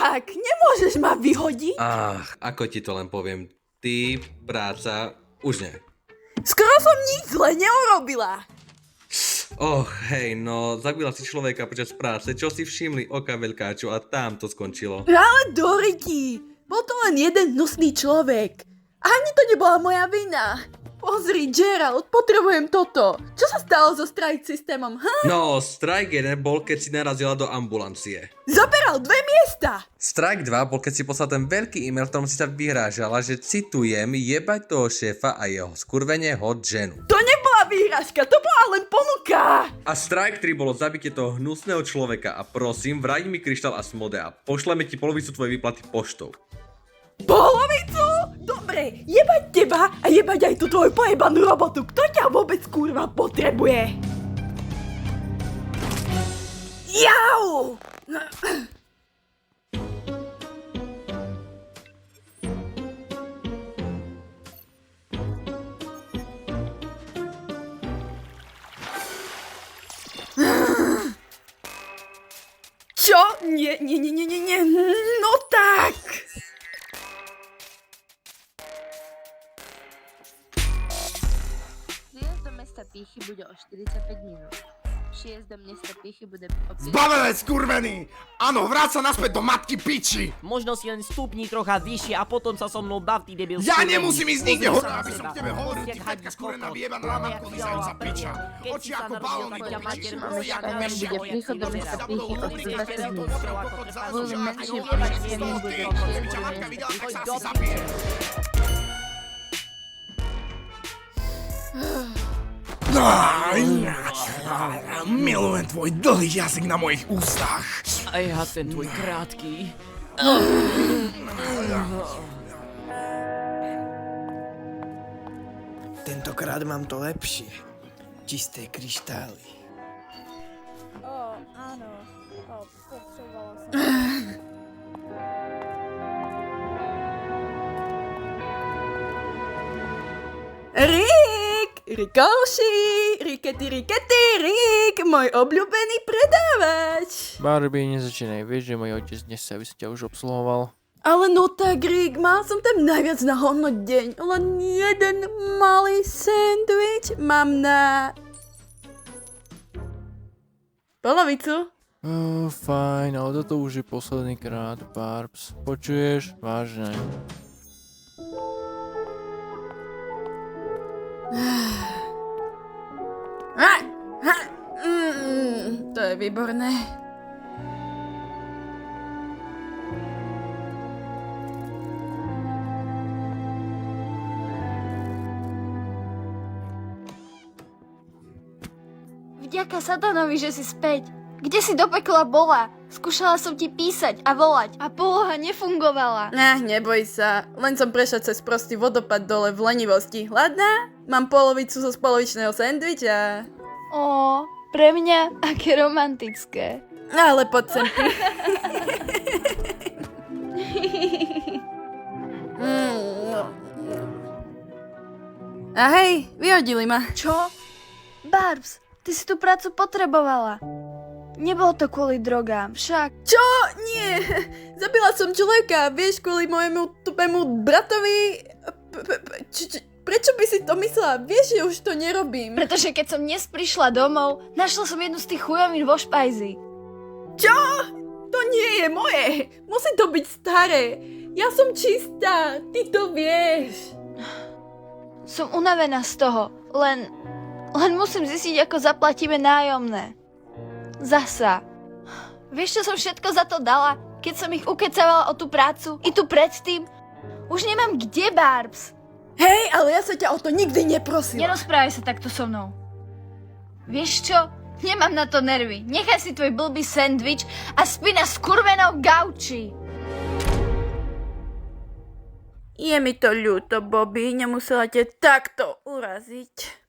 tak, nemôžeš ma vyhodiť. Ako ti to len poviem, ty, práca, už nie. Skoro som nič zle neurobila. Hej, no, zabila si človeka počas práce, čo si všimli oka veľkáču a tam to skončilo. Ale Doriti, bol to len jeden hnusný človek. Ani to nebola moja vina. Pozri, Gerald, potrebujem toto. Čo sa stalo so strike systémom, No, strike 1 bol, keď si narazila do ambulancie. Zaberal 2 miesta. Strike 2 bol, keď si poslal ten veľký e-mail, v ktorom si sa vyhrážala, že citujem, jebať toho šéfa a jeho skurvene hot ženu. To nebola výhražka, to bola len ponuka. A strike 3 bolo zabitie toho hnusného človeka a prosím, vráť mi kryštál a smode a pošleme ti polovicu tvojej výplaty poštou. Polovicu? Dobre, jebať teba a jebať aj tú tvoju pojebanú robotu. Kto ťa vôbec kurva potrebuje? Jau! Čo? Nie. No tak. Príjezd do mesta Píchy bude o 45 minút. Příjezd do mesta Píchy bude o 5 Zbavené skurvený! Áno, vráť sa naspäť do matky piči! Možno si len stupni trocha vyššie a potom sa so mnou bav, ty debil. Ja skurvený. nemusím ísť nikde Pozri hore, sa na aby som seba. k tebe hovoril, ty Osiek fetka hadí skurvená kokot. vyjebaná Moja matko vyzerajúca fialová piča. prdia. Keď Oči si sa ako narodil, balóny tak do ťa piči. mater Nosy mala ako jak bude vešia. príchod do mesta Píchy o 30 minút. Budú menšie príjezdy, bude príjezd do Matka videla, tak sa asi Choď do zabije. Milujem tvoj dlhý jazyk na mojich ústach. A ja ten tvoj krátky. Tentokrát mám to lepšie. Čisté kryštály. Áno. Potrebovala som. Rikety, Rik, môj obľúbený predávač. Barbie, nezačínaj, vieš, že môj otec dnes sa by sa ťa už obsluhoval. Ale no tak, Rick, mal som tam najviac na hodno deň. Len jeden malý sandwich mám na... polovicu. Fajn, ale toto už je posledný krát, Barbs. Počuješ? Vážne. To je výborné. Vďaka satanovi, že si späť. Kde si do pekla bola? Skúšala som ti písať a volať a poloha nefungovala. Neboj sa, len som prešla cez prostý vodopad dole v lenivosti. Hladná? Mám polovicu zo spolovičného sendviča. Ó, pre mňa aké romantické. Ale poď sem. A hej, vyhodili ma. Čo? Barbs, ty si tú prácu potrebovala. Nebolo to kvôli drogám, však. Čo? Nie. Zabila som človeka, vieš, kvôli môjmu tupému bratovi. Prečo by si to myslela? Vieš, že už to nerobím. Pretože keď som dnes prišla domov, našla som jednu z tých chujovín vo špajzi. Čo? To nie je moje. Musí to byť staré. Ja som čistá, ty to vieš. Som unavená z toho, len musím zistiť, ako zaplatíme nájomné. Zasa. Vieš, čo som všetko za to dala, keď som ich ukecávala o tú prácu? I tu predtým? Už nemám kde, Barbs. Hej, ale ja sa ťa o to nikdy neprosila. Nerozprávaj sa takto so mnou. Vieš čo? Nemám na to nervy. Nechaj si tvoj blbý sendvič a spí na skurvenou gauči. Je mi to ľúto, Bobby. Nemusela ťa takto uraziť.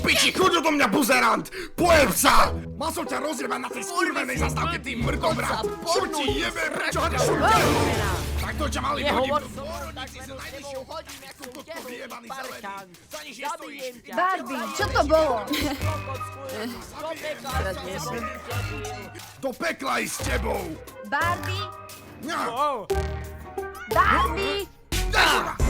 piči, choď odo mňa, buzerant! Pojeb sa! Mal som ťa rozjebať na tej skurvenej zastávke, ty mrdobrat! Čo ti jebe, prečo hľadaš šurťa? Tak to ťa mali hodiť do dôrodnici s najvyššou hodím, ako kotko vyjebaný zelený. Za nič nestojíš. Barbie, čo to bolo? Do pekla i s tebou! Barbie? Ňa! Barbie? Ďa!